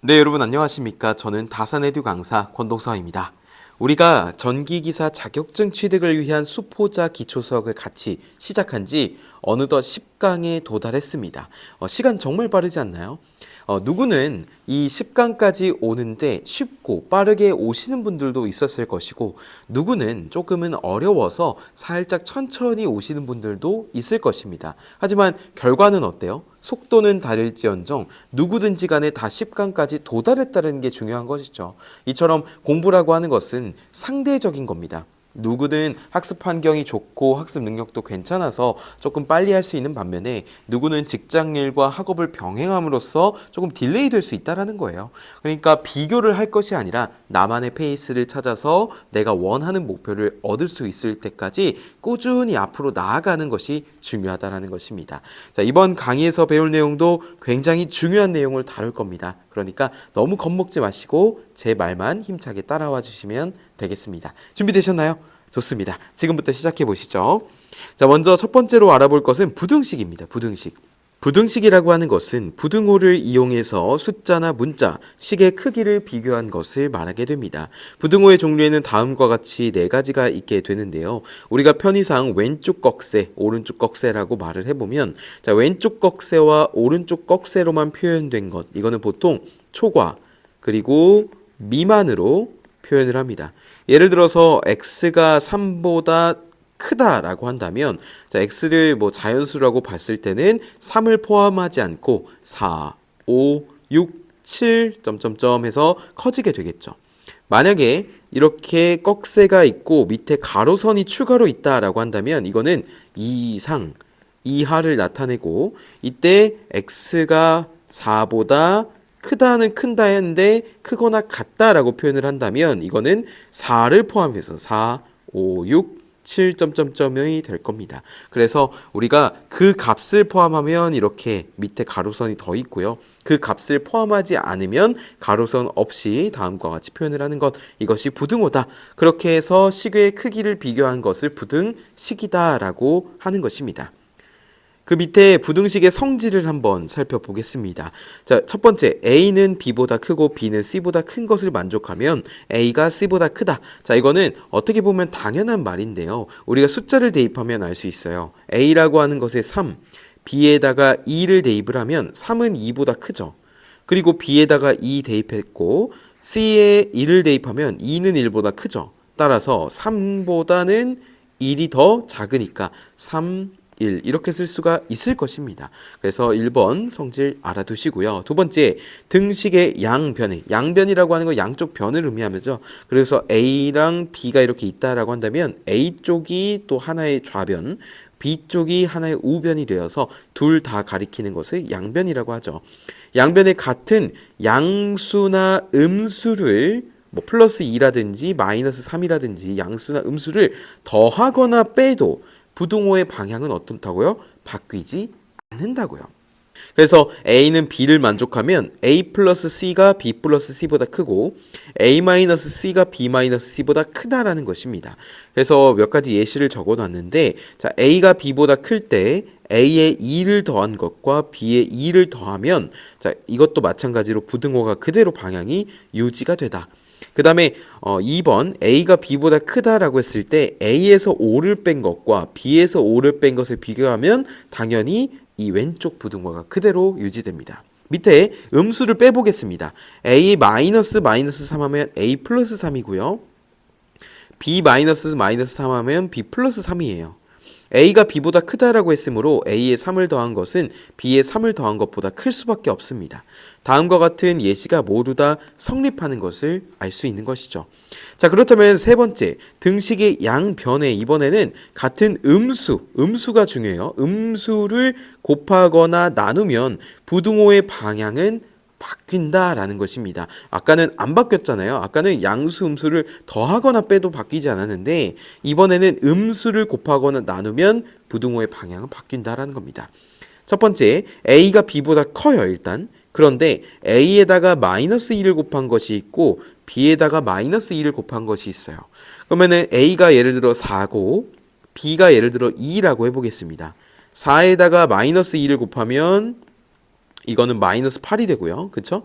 네, 여러분 안녕하십니까? 저는 다산에듀 강사 권동서입니다. 우리가 전기기사 자격증 취득을 위한 수포자 기초수학을 같이 시작한 지 어느덧 10강에 도달했습니다. 시간 정말 빠르지 않나요? 누구는 이 10강까지 오는데 쉽고 빠르게 오시는 분들도 있었을 것이고, 누구는 조금은 어려워서 살짝 천천히 오시는 분들도 있을 것입니다. 하지만 결과는 어때요? 속도는 다를지언정 누구든지 간에 다 10강까지 도달했다는 게 중요한 것이죠. 이처럼 공부라고 하는 것은 상대적인 겁니다. 누구든 학습 환경이 좋고 학습 능력도 괜찮아서 조금 빨리 할 수 있는 반면에, 누구는 직장일과 학업을 병행함으로써 조금 딜레이 될 수 있다는 거예요. 그러니까 비교를 할 것이 아니라 나만의 페이스를 찾아서 내가 원하는 목표를 얻을 수 있을 때까지 꾸준히 앞으로 나아가는 것이 중요하다는 것입니다. 자, 이번 강의에서 배울 내용도 굉장히 중요한 내용을 다룰 겁니다. 그러니까 너무 겁먹지 마시고 제 말만 힘차게 따라와 주시면 되겠습니다. 준비되셨나요? 좋습니다. 지금부터 시작해 보시죠. 자, 먼저 첫 번째로 알아볼 것은 부등식입니다. 부등식. 부등식이라고 하는 것은 부등호를 이용해서 숫자나 문자, 식의 크기를 비교한 것을 말하게 됩니다. 부등호의 종류에는 다음과 같이 네 가지가 있게 되는데요. 우리가 편의상 왼쪽 꺽쇠, 오른쪽 꺽쇠라고 말을 해보면, 자, 왼쪽 꺽쇠와 오른쪽 꺽쇠로만 표현된 것, 이거는 보통 초과 그리고 미만으로 표현을 합니다. 예를 들어서 x가 3보다 크다라고 한다면, 자, x를 뭐 자연수라고 봤을 때는 3을 포함하지 않고 4, 5, 6, 7 점점점 해서 커지게 되겠죠. 만약에 이렇게 꺽쇠가 있고 밑에 가로선이 추가로 있다라고 한다면, 이거는 이상, 이하를 나타내고, 이때 x가 4보다 크다는 큰다인데 크거나 같다라고 표현을 한다면, 이거는 4를 포함해서 4, 5, 6, 7점점점이 될 겁니다. 그래서 우리가 그 값을 포함하면 이렇게 밑에 가로선이 더 있고요. 그 값을 포함하지 않으면 가로선 없이 다음과 같이 표현을 하는 것, 이것이 부등호다. 그렇게 해서 식의 크기를 비교한 것을 부등식이다라고 하는 것입니다. 그 밑에 부등식의 성질을 한번 살펴보겠습니다. 자, 첫 번째, A는 B보다 크고 B는 C보다 큰 것을 만족하면 A가 C보다 크다. 자, 이거는 어떻게 보면 당연한 말인데요. 우리가 숫자를 대입하면 알 수 있어요. A라고 하는 것에 3, B에다가 2를 대입을 하면 3은 2보다 크죠. 그리고 B에다가 2 대입했고 C에 1을 대입하면 2는 1보다 크죠. 따라서 3보다는 1이 더 작으니까 3, 1 이렇게 쓸 수가 있을 것입니다. 그래서 1번 성질 알아두시고요. 두 번째, 등식의 양변에, 양변이라고 하는 건 양쪽 변을 의미하죠. 그래서 A랑 B가 이렇게 있다라고 한다면 A 쪽이 또 하나의 좌변, B 쪽이 하나의 우변이 되어서 둘 다 가리키는 것을 양변이라고 하죠. 양변의 같은 양수나 음수를 뭐 플러스 2라든지 마이너스 3이라든지 양수나 음수를 더하거나 빼도 부등호의 방향은 어떻다고요? 바뀌지 않는다고요. 그래서 A는 B를 만족하면 A 플러스 C가 B 플러스 C보다 크고 A 마이너스 C가 B 마이너스 C보다 크다라는 것입니다. 그래서 몇 가지 예시를 적어놨는데, 자, A가 B보다 클 때 A에 2를 더한 것과 B에 2를 더하면, 자, 이것도 마찬가지로 부등호가 그대로 방향이 유지가 되다. 그 다음에 2번, A가 B보다 크다라고 했을 때 A에서 5를 뺀 것과 B에서 5를 뺀 것을 비교하면 당연히 이 왼쪽 부등호가 그대로 유지됩니다. 밑에 음수를 빼보겠습니다. A 마이너스 3 하면 A 플러스 3이고요. B 마이너스 3 하면 B 플러스 3이에요. A가 B보다 크다라고 했으므로 A에 3을 더한 것은 B에 3을 더한 것보다 클 수밖에 없습니다. 다음과 같은 예시가 모두 다 성립하는 것을 알 수 있는 것이죠. 자, 그렇다면 세 번째, 등식의 양변에 이번에는 같은 음수가 중요해요. 음수를 곱하거나 나누면 부등호의 방향은 바뀐다라는 것입니다. 아까는 안 바뀌었잖아요. 아까는 양수, 음수를 더하거나 빼도 바뀌지 않았는데, 이번에는 음수를 곱하거나 나누면 부등호의 방향은 바뀐다라는 겁니다. 첫 번째, A가 B보다 커요, 일단. 그런데 A에다가 마이너스 2를 곱한 것이 있고 B에다가 마이너스 2를 곱한 것이 있어요. 그러면은 A가 예를 들어 4고 B가 예를 들어 2라고 해보겠습니다. 4에다가 마이너스 2를 곱하면 이거는 마이너스 8이 되고요. 그쵸?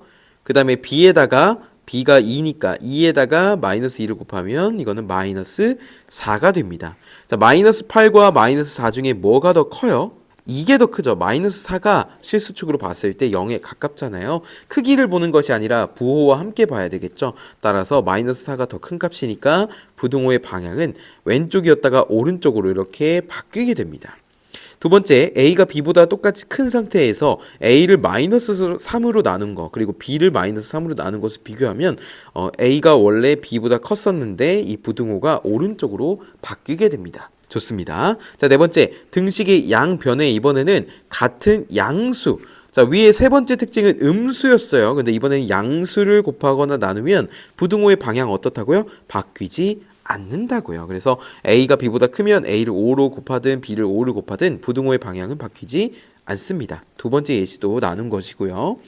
그 다음에 b에다가 b가 2니까 2에다가 마이너스 2를 곱하면 이거는 마이너스 4가 됩니다. 자, 마이너스 8과 마이너스 4 중에 뭐가 더 커요? 이게 더 크죠. 마이너스 4가 실수축으로 봤을 때 0에 가깝잖아요. 크기를 보는 것이 아니라 부호와 함께 봐야 되겠죠. 따라서 마이너스 4가 더 큰 값이니까 부등호의 방향은 왼쪽이었다가 오른쪽으로 이렇게 바뀌게 됩니다. 두 번째, a가 b보다 똑같이 큰 상태에서 a를 마이너스 3으로 나눈 거, 그리고 b를 마이너스 3으로 나눈 것을 비교하면 a가 원래 b보다 컸었는데 이 부등호가 오른쪽으로 바뀌게 됩니다. 좋습니다. 자, 네 번째, 등식의 양변에 이번에는 같은 양수. 자, 위에 세 번째 특징은 음수였어요. 근데 이번에는 양수를 곱하거나 나누면 부등호의 방향 어떻다고요? 바뀌지 않는다고요. 그래서 a가 b보다 크면 a를 5로 곱하든 b를 5로 곱하든 부등호의 방향은 바뀌지 않습니다. 두 번째 예시도 나눈 것이고요.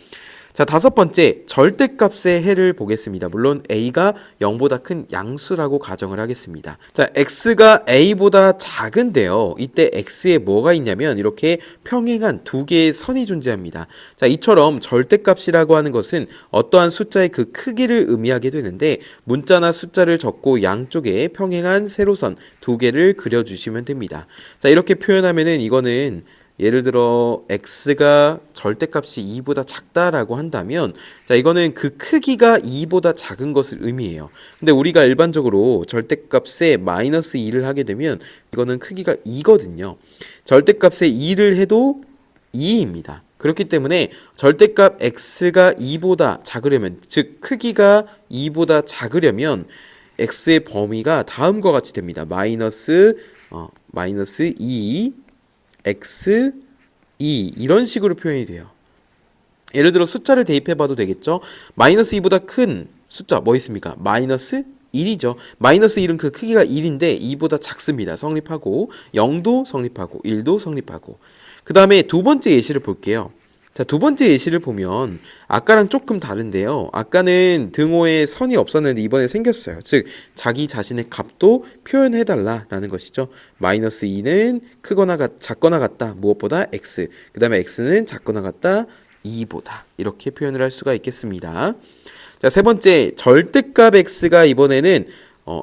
자, 다섯 번째, 절대값의 해를 보겠습니다. 물론 a가 0보다 큰 양수라고 가정을 하겠습니다. 자, x가 a보다 작은데요. 이때 x에 뭐가 있냐면 이렇게 평행한 두 개의 선이 존재합니다. 자, 이처럼 절대값이라고 하는 것은 어떠한 숫자의 그 크기를 의미하게 되는데 문자나 숫자를 적고 양쪽에 평행한 세로선 두 개를 그려주시면 됩니다. 자, 이렇게 표현하면은 이거는 예를 들어 x가 절대값이 2보다 작다라고 한다면 자, 이거는 그 크기가 2보다 작은 것을 의미해요. 근데 우리가 일반적으로 절대값에 마이너스 2를 하게 되면 이거는 크기가 2거든요. 절대값에 2를 해도 2입니다. 그렇기 때문에 절대값 x가 2보다 작으려면, 즉 크기가 2보다 작으려면 x의 범위가 다음과 같이 됩니다. 마이너스 2 x 2 이런 식으로 표현이 돼요. 예를 들어 숫자를 대입해 봐도 되겠죠. 마이너스 2보다 큰 숫자 뭐 있습니까? 마이너스 1이죠. 마이너스 1은 그 크기가 1인데 2보다 작습니다. 성립하고 0도 성립하고 1도 성립하고. 그 다음에 두 번째 예시를 볼게요. 자, 두 번째 예시를 보면 아까랑 조금 다른데요. 아까는 등호에 선이 없었는데 이번에 생겼어요. 즉 자기 자신의 값도 표현해달라라는 것이죠. 마이너스 2는 크거나 작거나 같다. 무엇보다 x. 그 다음에 x는 작거나 같다. 2보다. 이렇게 표현을 할 수가 있겠습니다. 자, 세 번째, 절대값 x가 이번에는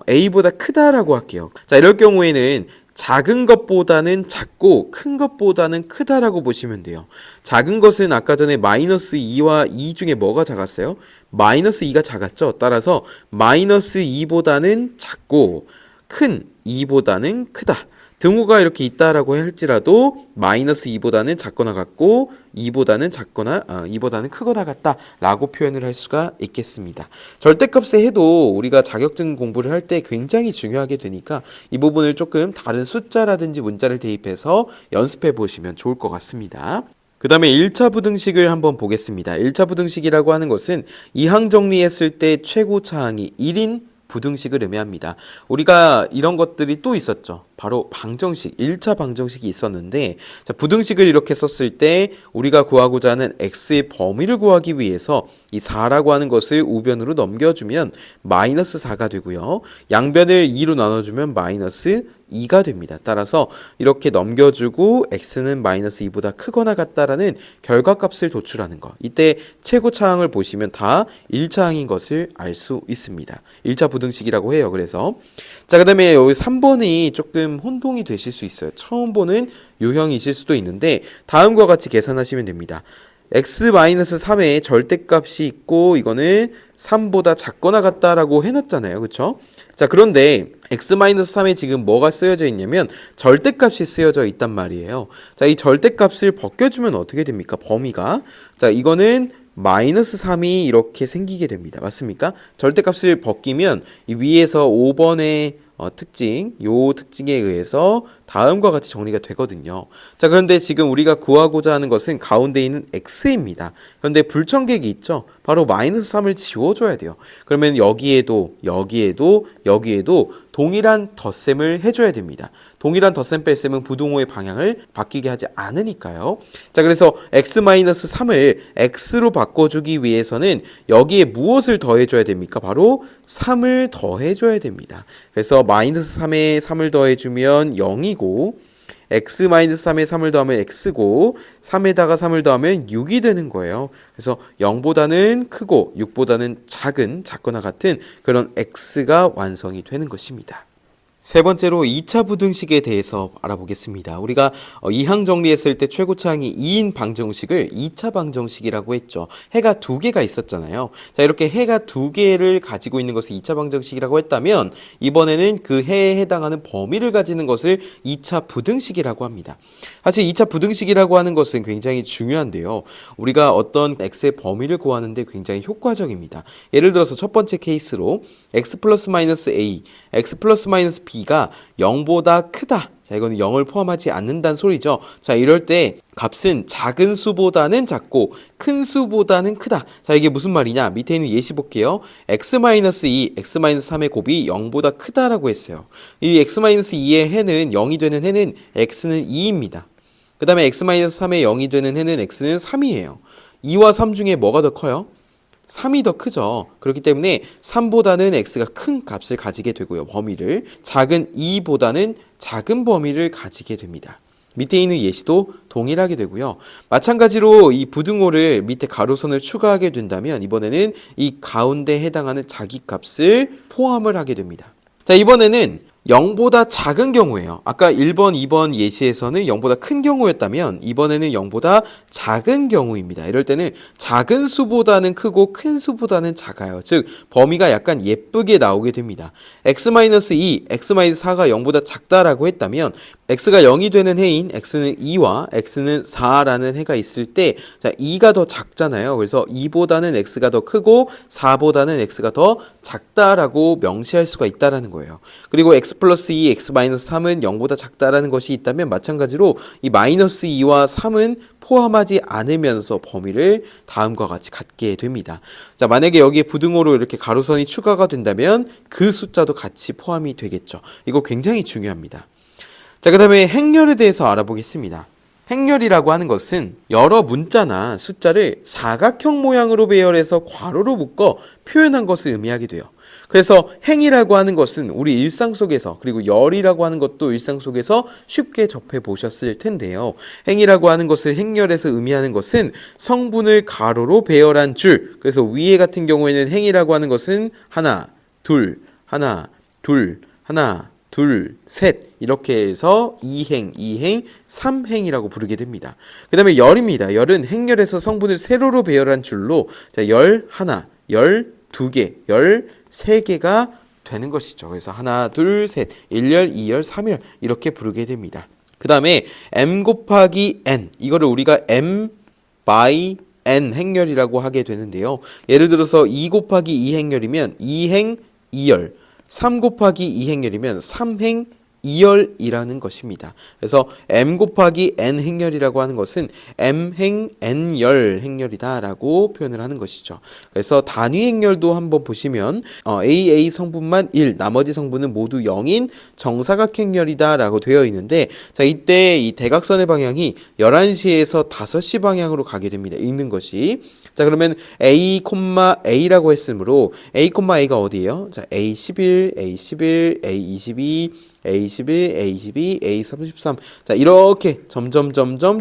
a보다 크다라고 할게요. 자, 이럴 경우에는 작은 것보다는 작고 큰 것보다는 크다라고 보시면 돼요. 작은 것은 아까 전에 마이너스 2와 2 중에 뭐가 작았어요? 마이너스 2가 작았죠. 따라서 마이너스 2보다는 작고 큰 2보다는 크다. 등호가 이렇게 있다라고 할지라도 마이너스 2보다는 작거나 같고 2보다는 크거나 같다라고 표현을 할 수가 있겠습니다. 절대값의 해도 우리가 자격증 공부를 할 때 굉장히 중요하게 되니까 이 부분을 조금 다른 숫자라든지 문자를 대입해서 연습해 보시면 좋을 것 같습니다. 그 다음에 1차 부등식을 한번 보겠습니다. 1차 부등식이라고 하는 것은 이항 정리했을 때 최고 차항이 1인 부등식을 의미합니다. 우리가 이런 것들이 또 있었죠. 바로 방정식, 1차 방정식이 있었는데 자, 부등식을 이렇게 썼을 때 우리가 구하고자 하는 x의 범위를 구하기 위해서 이 4라고 하는 것을 우변으로 넘겨주면 마이너스 4가 되고요. 양변을 2로 나눠주면 마이너스 2가 됩니다. 따라서 이렇게 넘겨주고 x는 마이너스 2보다 크거나 같다라는 결과값을 도출하는 것. 이때 최고 차항을 보시면 다 1차항인 것을 알 수 있습니다. 1차 부등식이라고 해요. 그래서 자, 그 다음에 여기 3번이 조금 혼동이 되실 수 있어요. 처음 보는 유형이실 수도 있는데 다음과 같이 계산하시면 됩니다. x-3의 절대값이 있고 이거는 3보다 작거나 같다라고 해놨잖아요. 그쵸? 자, 그런데 x-3에 지금 뭐가 쓰여져 있냐면 절대값이 쓰여져 있단 말이에요. 자, 이 절대값을 벗겨주면 어떻게 됩니까? 범위가. 자, 이거는 마이너스 3이 이렇게 생기게 됩니다. 맞습니까? 절대값을 벗기면 이 위에서 5번의 요 특징에 의해서 다음과 같이 정리가 되거든요. 자, 그런데 지금 우리가 구하고자 하는 것은 가운데 있는 x입니다. 그런데 불청객이 있죠. 바로 마이너스 3을 지워줘야 돼요. 그러면 여기에도 동일한 덧셈을 해줘야 됩니다. 동일한 덧셈 뺄셈은 부등호의 방향을 바뀌게 하지 않으니까요. 자, 그래서 x-3을 x로 바꿔주기 위해서는 여기에 무엇을 더해줘야 됩니까? 바로 3을 더해줘야 됩니다. 그래서 마이너스 3에 3을 더해주면 0이고 x-3에 3을 더하면 x고 3에다가 3을 더하면 6이 되는 거예요. 그래서 0보다는 크고 6보다는 작거나 같은 그런 x가 완성이 되는 것입니다. 세 번째로 2차 부등식에 대해서 알아보겠습니다. 우리가 이항 정리했을 때 최고차항이 2인 방정식을 2차 방정식이라고 했죠. 해가 두 개가 있었잖아요. 자, 이렇게 해가 두 개를 가지고 있는 것을 2차 방정식이라고 했다면 이번에는 그 해에 해당하는 범위를 가지는 것을 2차 부등식이라고 합니다. 사실 2차 부등식이라고 하는 것은 굉장히 중요한데요. 우리가 어떤 x의 범위를 구하는데 굉장히 효과적입니다. 예를 들어서 첫 번째 케이스로 x 플러스 마이너스 a, x 플러스 마이너스 b가 0보다 크다. 자, 이거는 0을 포함하지 않는다는 소리죠. 자, 이럴 때 값은 작은 수보다는 작고 큰 수보다는 크다. 자, 이게 무슨 말이냐? 밑에 있는 예시 볼게요. x-2, x-3의 곱이 0보다 크다라고 했어요. 이 x-2의 해는 0이 되는 해는 x는 2입니다. 그 다음에 x-3의 0이 되는 해는 x는 3이에요. 2와 3 중에 뭐가 더 커요? 3이 더 크죠. 그렇기 때문에 3보다는 x가 큰 값을 가지게 되고요. 범위를. 작은 2보다는 작은 범위를 가지게 됩니다. 밑에 있는 예시도 동일하게 되고요. 마찬가지로 이 부등호를 밑에 가로선을 추가하게 된다면 이번에는 이 가운데 해당하는 자기값을 포함을 하게 됩니다. 자, 이번에는 0보다 작은 경우예요. 아까 1번, 2번 예시에서는 0보다 큰 경우였다면 이번에는 0보다 작은 경우입니다. 이럴 때는 작은 수보다는 크고 큰 수보다는 작아요. 즉 범위가 약간 예쁘게 나오게 됩니다. x-2, x-4가 0보다 작다라고 했다면 x가 0이 되는 해인 x는 2와 x는 4라는 해가 있을 때 자, 2가 더 작잖아요. 그래서 2보다는 x가 더 크고 4보다는 x가 더 작다라고 명시할 수가 있다라는 거예요. 그리고 x 플러스 2, x 마이너스 3은 0보다 작다라는 것이 있다면 마찬가지로 이 마이너스 2와 3은 포함하지 않으면서 범위를 다음과 같이 갖게 됩니다. 자, 만약에 여기에 부등호로 이렇게 가로선이 추가가 된다면 그 숫자도 같이 포함이 되겠죠. 이거 굉장히 중요합니다. 자, 그 다음에 행렬에 대해서 알아보겠습니다. 행렬이라고 하는 것은 여러 문자나 숫자를 사각형 모양으로 배열해서 괄호로 묶어 표현한 것을 의미하게 돼요. 그래서 행이라고 하는 것은 우리 일상 속에서 그리고 열이라고 하는 것도 일상 속에서 쉽게 접해 보셨을 텐데요. 행이라고 하는 것을 행렬에서 의미하는 것은 성분을 가로로 배열한 줄. 그래서 위에 같은 경우에는 행이라고 하는 것은 하나, 둘, 하나, 둘, 하나, 둘, 셋 이렇게 해서 2행, 3행이라고 부르게 됩니다. 그 다음에 열입니다. 열은 행렬에서 성분을 세로로 배열한 줄로 자, 열 하나, 열 두 개, 열 세 개가 되는 것이죠. 그래서 하나, 둘, 셋, 1열, 2열, 3열 이렇게 부르게 됩니다. 그 다음에 m 곱하기 n 이거를 우리가 m by n 행렬이라고 하게 되는데요. 예를 들어서 2 곱하기 2 행렬이면 2행 2열 3 곱하기 2 행렬이면 3행 2열이라는 것입니다. 그래서 m 곱하기 n 행렬이라고 하는 것은 m행 n열 행렬이다라고 표현을 하는 것이죠. 그래서 단위 행렬도 한번 보시면 AA 성분만 1, 나머지 성분은 모두 0인 정사각행렬이다라고 되어 있는데 자, 이때 이 대각선의 방향이 11시에서 5시 방향으로 가게 됩니다. 읽는 것이. 자, 그러면 A, A라고 했으므로 A, A가 어디예요? 자, A11, A11, A22, A11, A22, A33. 자, 이렇게 점점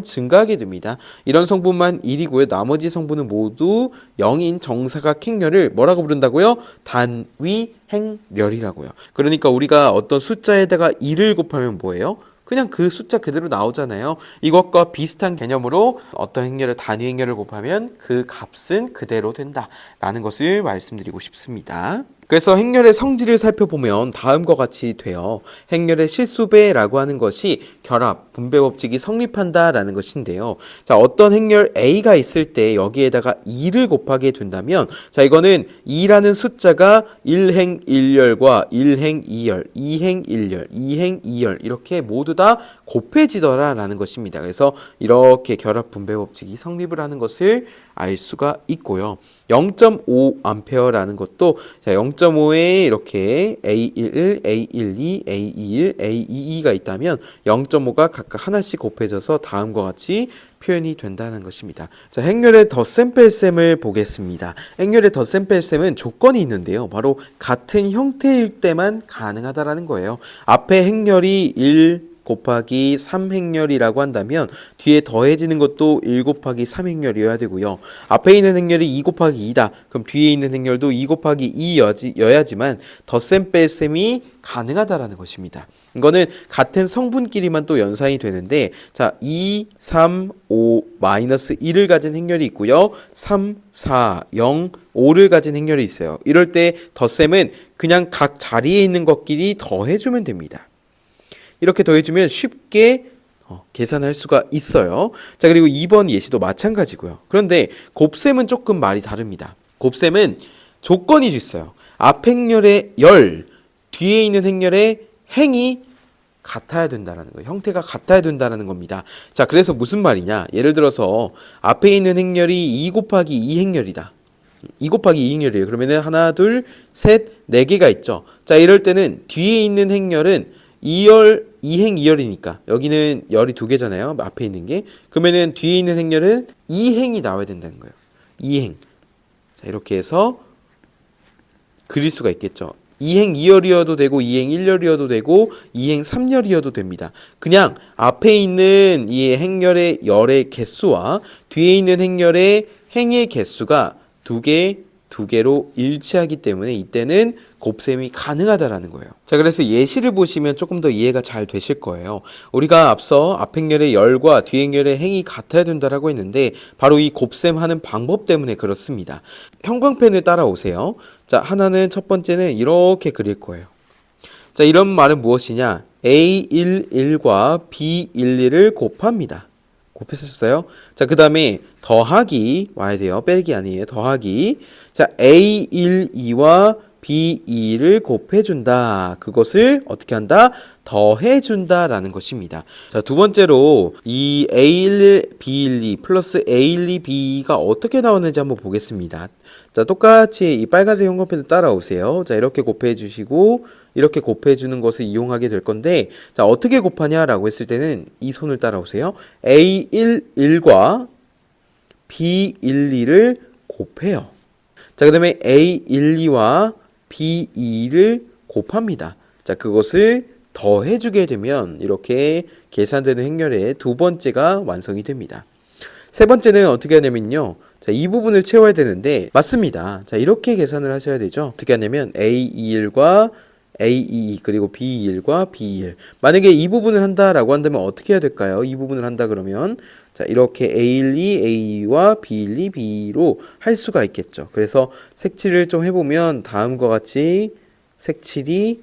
증가하게 됩니다. 이런 성분만 1이고요. 나머지 성분은 모두 0인 정사각행렬을 뭐라고 부른다고요? 단위행렬이라고요. 그러니까 우리가 어떤 숫자에다가 2를 곱하면 뭐예요? 그냥 그 숫자 그대로 나오잖아요. 이것과 비슷한 개념으로 어떤 행렬을 단위 행렬을 곱하면 그 값은 그대로 된다라는 것을 말씀드리고 싶습니다. 그래서 행렬의 성질을 살펴보면 다음과 같이 돼요. 행렬의 실수배라고 하는 것이 결합, 분배 법칙이 성립한다라는 것인데요. 자, 어떤 행렬 A가 있을 때 여기에다가 2를 곱하게 된다면 자, 이거는 2라는 숫자가 1행 1열과 1행 2열, 2행 1열, 2행 2열 이렇게 모두 다 곱해지더라라는 것입니다. 그래서 이렇게 결합 분배 법칙이 성립을 하는 것을 알 수가 있고요. 0.5A라는 것도 자, 0.5에 이렇게 A11, A12, A21, A22가 있다면 0.5가 각각 하나씩 곱해져서 다음과 같이 표현이 된다는 것입니다. 자, 행렬의 덧셈뺄셈을 보겠습니다. 행렬의 덧셈뺄셈은 조건이 있는데요. 바로 같은 형태일 때만 가능하다라는 거예요. 앞에 행렬이 1, 곱하기 3행렬이라고 한다면 뒤에 더해지는 것도 1 곱하기 3행렬이어야 되고요. 앞에 있는 행렬이 2 곱하기 2다. 그럼 뒤에 있는 행렬도 2 곱하기 2여야지만 덧셈 뺄셈이 가능하다라는 것입니다. 이거는 같은 성분끼리만 또 연산이 되는데, 자, 2, 3, 5, 마이너스 1을 가진 행렬이 있고요. 3, 4, 0, 5를 가진 행렬이 있어요. 이럴 때 덧셈은 그냥 각 자리에 있는 것끼리 더해주면 됩니다. 이렇게 더해주면 쉽게 계산할 수가 있어요. 자, 그리고 2번 예시도 마찬가지고요. 그런데 곱셈은 조금 말이 다릅니다. 곱셈은 조건이 있어요. 앞 행렬의 열, 뒤에 있는 행렬의 행이 같아야 된다라는 거예요. 형태가 같아야 된다라는 겁니다. 자, 그래서 무슨 말이냐? 예를 들어서 앞에 있는 행렬이 2 곱하기 2 행렬이다. 2 곱하기 2 행렬이에요. 그러면은 하나, 둘, 셋, 네 개가 있죠. 자, 이럴 때는 뒤에 있는 행렬은 2열, 2행 2열이니까 여기는 열이 2개잖아요. 앞에 있는 게. 그러면은 뒤에 있는 행렬은 2행이 나와야 된다는 거예요. 2행. 자, 이렇게 해서 그릴 수가 있겠죠. 2행 2열이어도 되고 2행 1열이어도 되고 2행 3열이어도 됩니다. 그냥 앞에 있는 이 행렬의 열의 개수와 뒤에 있는 행렬의 행의 개수가 두 개로 일치하기 때문에 이때는 곱셈이 가능하다라는 거예요. 자, 그래서 예시를 보시면 조금 더 이해가 잘 되실 거예요. 우리가 앞서 앞행렬의 열과 뒤행렬의 행이 같아야 된다라고 했는데 바로 이 곱셈하는 방법 때문에 그렇습니다. 형광펜을 따라오세요. 자, 하나는 첫 번째는 이렇게 그릴 거예요. 자, 이런 말은 무엇이냐? A11과 B12를 곱합니다. 곱했었어요. 자, 그 다음에 더하기 와야 돼요. 빼기 아니에요. 더하기. 자, A12와 B2를 곱해준다. 그것을 어떻게 한다? 더해준다라는 것입니다. 자, 두 번째로 이 A11, B12 플러스 A12, B2가 어떻게 나오는지 한번 보겠습니다. 자, 똑같이 이 빨간색 형광펜을 따라오세요. 자, 이렇게 곱해주시고 이렇게 곱해주는 것을 이용하게 될 건데, 자, 어떻게 곱하냐라고 했을 때는 이 손을 따라오세요. A11과 B12를 곱해요. 자, 그 다음에 A12와 B2를 곱합니다. 자, 그것을 더해주게 되면 이렇게 계산되는 행렬의 두 번째가 완성이 됩니다. 세 번째는 어떻게 하냐면요. 자, 이 부분을 채워야 되는데, 맞습니다. 자, 이렇게 계산을 하셔야 되죠. 어떻게 하냐면 A21과 A22 그리고 B21과 B21. 만약에 이 부분을 한다라고 한다면 어떻게 해야 될까요? 이 부분을 한다 그러면 자, 이렇게 A12, A2와 B12, B2로 할 수가 있겠죠. 그래서 색칠을 좀 해보면 다음과 같이 색칠이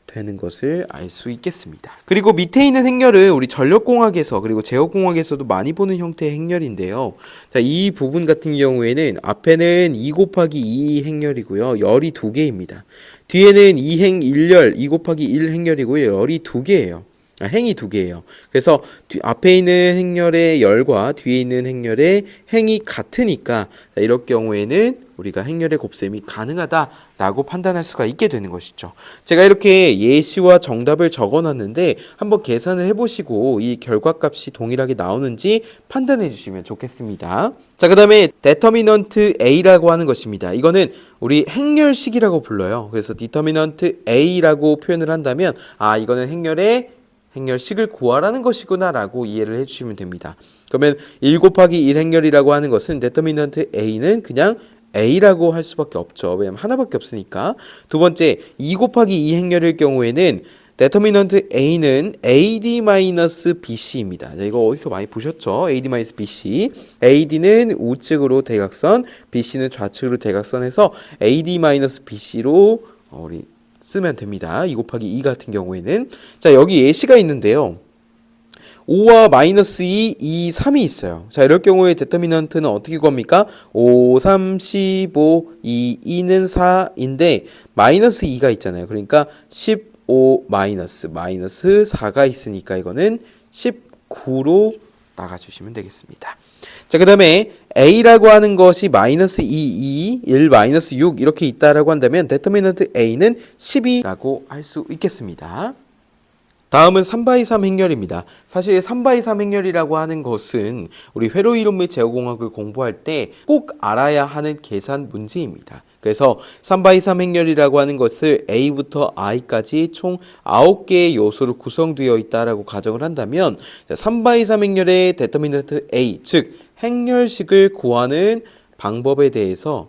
되는 것을 알 수 있겠습니다. 그리고 밑에 있는 행렬은 우리 전력공학에서 그리고 제어공학에서도 많이 보는 형태의 행렬인데요. 자, 이 부분 같은 경우에는 앞에는 2 곱하기 2 행렬이고요. 열이 2개입니다. 뒤에는 2행 1열, 2 곱하기 1 행렬이고요. 열이 2개예요. 행이 2개예요. 그래서 앞에 있는 행렬의 열과 뒤에 있는 행렬의 행이 같으니까 이럴 경우에는 우리가 행렬의 곱셈이 가능하다라고 판단할 수가 있게 되는 것이죠. 제가 이렇게 예시와 정답을 적어놨는데 한번 계산을 해보시고 이 결과값이 동일하게 나오는지 판단해 주시면 좋겠습니다. 자, 그 다음에 determinant A라고 하는 것입니다. 이거는 우리 행렬식이라고 불러요. 그래서 determinant A라고 표현을 한다면 이거는 행렬식을 구하라는 것이구나 라고 이해를 해주시면 됩니다. 그러면 1 곱하기 1 행렬이라고 하는 것은 determinant A는 그냥 A라고 할 수밖에 없죠. 왜냐면 하나밖에 없으니까. 두 번째, 2 곱하기 2 행렬일 경우에는 determinant A는 AD-BC입니다. 자, 이거 어디서 많이 보셨죠? AD-BC. AD는 우측으로 대각선, BC는 좌측으로 대각선해서 AD-BC로 우리 쓰면 됩니다. 2 곱하기 2 같은 경우에는. 자, 여기 예시가 있는데요. 5와 마이너스 2, 2, 3이 있어요. 자, 이럴 경우에 데터미넌트는 어떻게 구합니까? 5, 3, 15, 2, 2는 4인데 마이너스 2가 있잖아요. 그러니까 15 마이너스 4가 있으니까 이거는 19로 나가주시면 되겠습니다. 자, 그 다음에 A라고 하는 것이 마이너스 2, 1, 마이너스 6 이렇게 있다라고 한다면 데터미넌트 A는 12라고 할 수 있겠습니다. 다음은 3x3 행렬입니다. 사실 3x3 행렬이라고 하는 것은 우리 회로 이론 및 제어공학을 공부할 때 꼭 알아야 하는 계산 문제입니다. 그래서 3x3 행렬이라고 하는 것을 A부터 I까지 총 9개의 요소로 구성되어 있다라고 가정을 한다면 3x3 행렬의 데터미넌트 A, 즉 행렬식을 구하는 방법에 대해서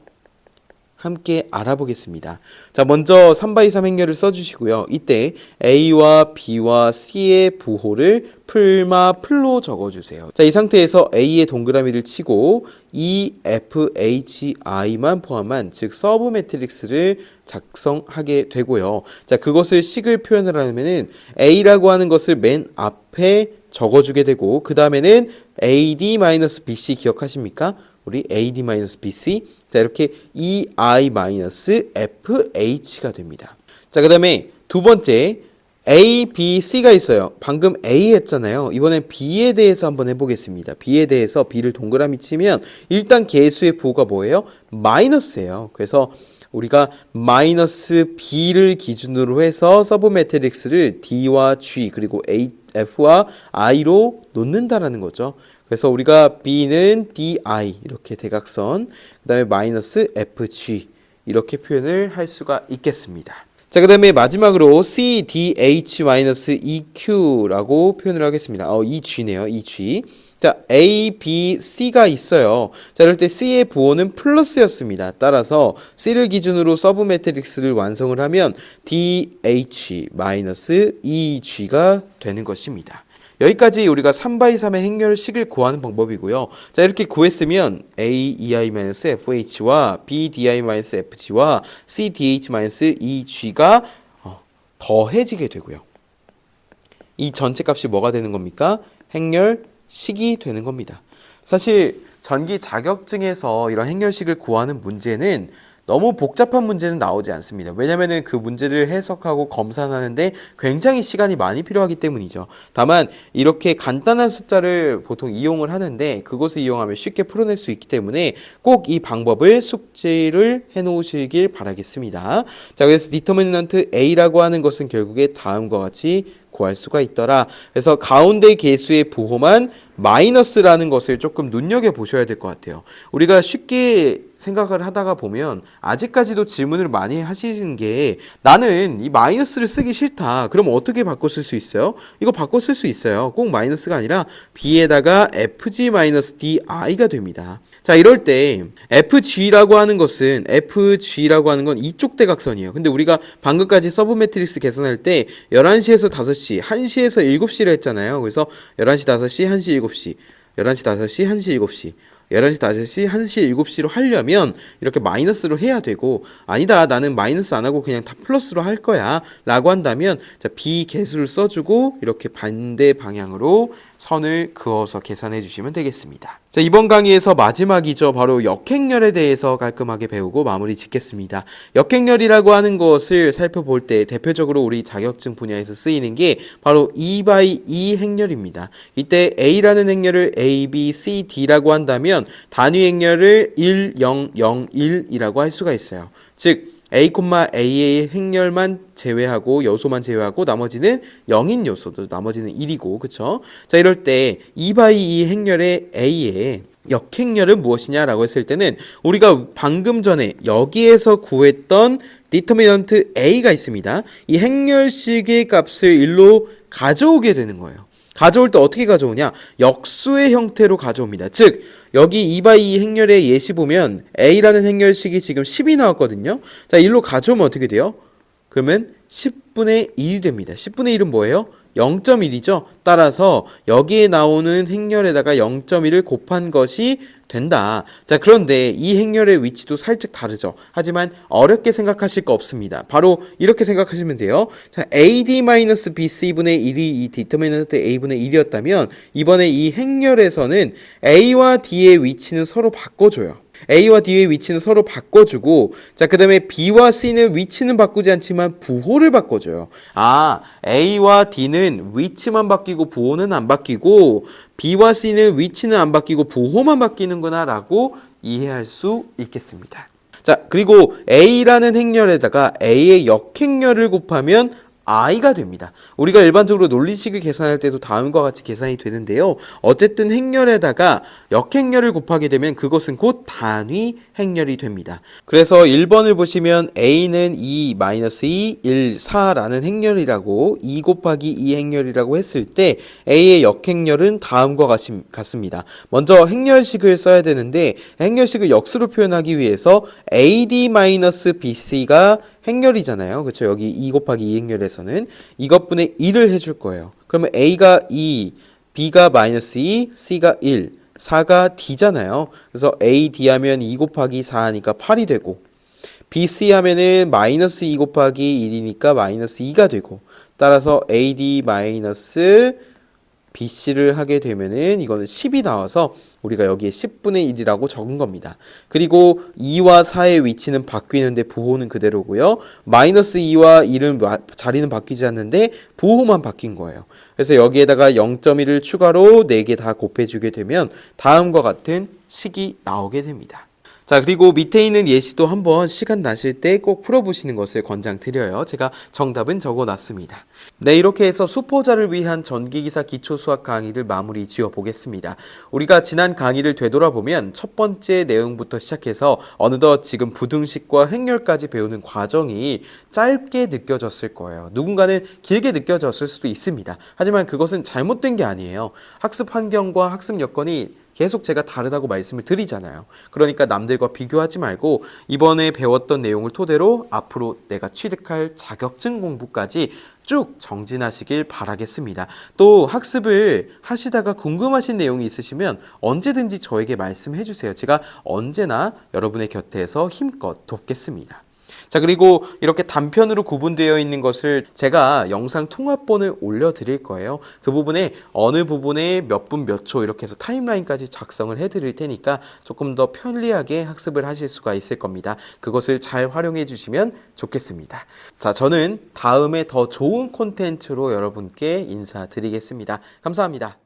함께 알아보겠습니다. 자, 먼저 3x3 행렬을 써주시고요. 이때 A와 B와 C의 부호를 풀로 적어주세요. 자, 이 상태에서 A의 동그라미를 치고 E, F, H, I만 포함한 즉 서브 매트릭스를 작성하게 되고요. 자, 그것을 식을 표현을 하면은 A라고 하는 것을 맨 앞에 적어주게 되고 그 다음에는 AD-BC 기억하십니까? 우리 AD-BC 자 이렇게 EI-FH가 됩니다. 자 그 다음에 두 번째 A, B, C가 있어요. 방금 A 했잖아요. 이번엔 B에 대해서 한번 해보겠습니다. B에 대해서 B를 동그라미 치면 일단 개수의 부호가 뭐예요? 마이너스예요. 그래서 우리가 마이너스 B를 기준으로 해서 서브 매트릭스를 D와 G 그리고 A, F와 I로 놓는다라는 거죠. 그래서 우리가 B는 DI 이렇게 대각선 그 다음에 마이너스 FG 이렇게 표현을 할 수가 있겠습니다. 자, 그 다음에 마지막으로 CDH-EQ라고 표현을 하겠습니다. EG네요. EG. 자, A, B, C가 있어요. 자, 이럴 때 C의 부호는 플러스였습니다. 따라서 C를 기준으로 서브 매트릭스를 완성을 하면 DH-EG가 되는 것입니다. 여기까지 우리가 3x3의 행렬식을 구하는 방법이고요. 자, 이렇게 구했으면 AEI-FH와 BDI-FG와 CDH-EG가 더해지게 되고요. 이 전체 값이 뭐가 되는 겁니까? 행렬식이 되는 겁니다. 사실 전기 자격증에서 이런 행렬식을 구하는 문제는 너무 복잡한 문제는 나오지 않습니다. 왜냐하면 그 문제를 해석하고 검산하는데 굉장히 시간이 많이 필요하기 때문이죠. 다만 이렇게 간단한 숫자를 보통 이용을 하는데 그것을 이용하면 쉽게 풀어낼 수 있기 때문에 꼭 이 방법을 숙지를 해놓으시길 바라겠습니다. 자, 그래서 디터미넌트 A라고 하는 것은 결국에 다음과 같이 구할 수가 있더라. 그래서 가운데 개수의 부호만 마이너스라는 것을 조금 눈여겨보셔야 될 것 같아요. 우리가 쉽게 생각을 하다가 보면 아직까지도 질문을 많이 하시는 게 나는 이 마이너스를 쓰기 싫다. 그럼 어떻게 바꿔 쓸 수 있어요? 이거 바꿔 쓸 수 있어요. 꼭 마이너스가 아니라 B에다가 FG-DI가 됩니다. 자, 이럴 때 FG라고 하는 것은 FG라고 하는 건 이쪽 대각선이에요. 근데 우리가 방금까지 서브 매트릭스 계산할 때 11시에서 5시, 1시에서 7시를 했잖아요. 그래서 11시, 5시, 1시, 7시, 11시, 5시, 1시, 7시 11시, 5시, 1시, 7시로 하려면 이렇게 마이너스로 해야 되고 아니다 나는 마이너스 안 하고 그냥 다 플러스로 할 거야 라고 한다면 자, B 개수를 써주고 이렇게 반대 방향으로 선을 그어서 계산해 주시면 되겠습니다. 자, 이번 강의에서 마지막이죠. 바로 역행렬에 대해서 깔끔하게 배우고 마무리 짓겠습니다. 역행렬이라고 하는 것을 살펴볼 때 대표적으로 우리 자격증 분야에서 쓰이는 게 바로 2x2 행렬입니다. 이때 A라는 행렬을 A, B, C, D라고 한다면 단위 행렬을 1, 0, 0, 1이라고 할 수가 있어요. 즉 A,A의 행렬만 제외하고 요소만 제외하고 나머지는 0인 요소도 나머지는 1이고 그쵸? 자, 이럴 때 2x2 행렬의 A의 역행렬은 무엇이냐라고 했을 때는 우리가 방금 전에 여기에서 구했던 디터미넌트 A가 있습니다. 이 행렬식의 값을 1로 가져오게 되는 거예요. 가져올 때 어떻게 가져오냐? 역수의 형태로 가져옵니다. 즉 여기 2x2 행렬의 예시 보면 A라는 행렬식이 지금 10이 나왔거든요. 자, 1로 가져오면 어떻게 돼요? 그러면 10분의 1이 됩니다. 10분의 1은 뭐예요? 0.1이죠. 따라서 여기에 나오는 행렬에다가 0.1을 곱한 것이 된다. 자, 그런데 이 행렬의 위치도 살짝 다르죠. 하지만 어렵게 생각하실 거 없습니다. 바로 이렇게 생각하시면 돼요. 자, AD-BC분의 1이 이 디터미넌트 A분의 1이었다면 이번에 이 행렬에서는 A와 D의 위치는 서로 바꿔줘요. A와 D의 위치는 서로 바꿔주고 자, 그 다음에 B와 C는 위치는 바꾸지 않지만 부호를 바꿔줘요. 아, A와 D는 위치만 바뀌고 부호는 안 바뀌고 B와 C는 위치는 안 바뀌고 부호만 바뀌는구나 라고 이해할 수 있겠습니다. 자, 그리고 A라는 행렬에다가 A의 역행렬을 곱하면 i가 됩니다. 우리가 일반적으로 논리식을 계산할 때도 다음과 같이 계산이 되는데요. 어쨌든 행렬에다가 역행렬을 곱하게 되면 그것은 곧 단위 행렬이 됩니다. 그래서 1번을 보시면 a는 2, -2, 1, 4라는 행렬이라고 2 곱하기 2 행렬이라고 했을 때 a의 역행렬은 다음과 같습니다. 먼저 행렬식을 써야 되는데 행렬식을 역수로 표현하기 위해서 AD-BC가 행렬이잖아요. 그렇죠? 여기 2 곱하기 2 행렬에서는 이것분의 1을 해줄 거예요. 그러면 A가 2, B가 -2, C가 1, 4가 D잖아요. 그래서 AD 하면 2 곱하기 4 하니까 8이 되고 BC 하면은 -2 곱하기 1이니까 -2가 되고 따라서 AD BC를 하게 되면은 이거는 10이 나와서 우리가 여기에 10분의 1이라고 적은 겁니다. 그리고 2와 4의 위치는 바뀌는데 부호는 그대로고요. -2와 1은 자리는 바뀌지 않는데 부호만 바뀐 거예요. 그래서 여기에다가 0.1을 추가로 4개 다 곱해주게 되면 다음과 같은 식이 나오게 됩니다. 자, 그리고 밑에 있는 예시도 한번 시간 나실 때 꼭 풀어보시는 것을 권장드려요. 제가 정답은 적어놨습니다. 네, 이렇게 해서 수포자를 위한 전기기사 기초수학 강의를 마무리 지어 보겠습니다. 우리가 지난 강의를 되돌아보면 첫 번째 내용부터 시작해서 어느덧 지금 부등식과 행렬까지 배우는 과정이 짧게 느껴졌을 거예요. 누군가는 길게 느껴졌을 수도 있습니다. 하지만 그것은 잘못된 게 아니에요. 학습 환경과 학습 여건이 계속 제가 다르다고 말씀을 드리잖아요. 그러니까 남들과 비교하지 말고 이번에 배웠던 내용을 토대로 앞으로 내가 취득할 자격증 공부까지 쭉 정진하시길 바라겠습니다. 또 학습을 하시다가 궁금하신 내용이 있으시면 언제든지 저에게 말씀해 주세요. 제가 언제나 여러분의 곁에서 힘껏 돕겠습니다. 자, 그리고 이렇게 단편으로 구분되어 있는 것을 제가 영상 통합본을 올려드릴 거예요. 그 부분에 어느 부분에 몇 분 몇 초 이렇게 해서 타임라인까지 작성을 해드릴 테니까 조금 더 편리하게 학습을 하실 수가 있을 겁니다. 그것을 잘 활용해 주시면 좋겠습니다. 자, 저는 다음에 더 좋은 콘텐츠로 여러분께 인사드리겠습니다. 감사합니다.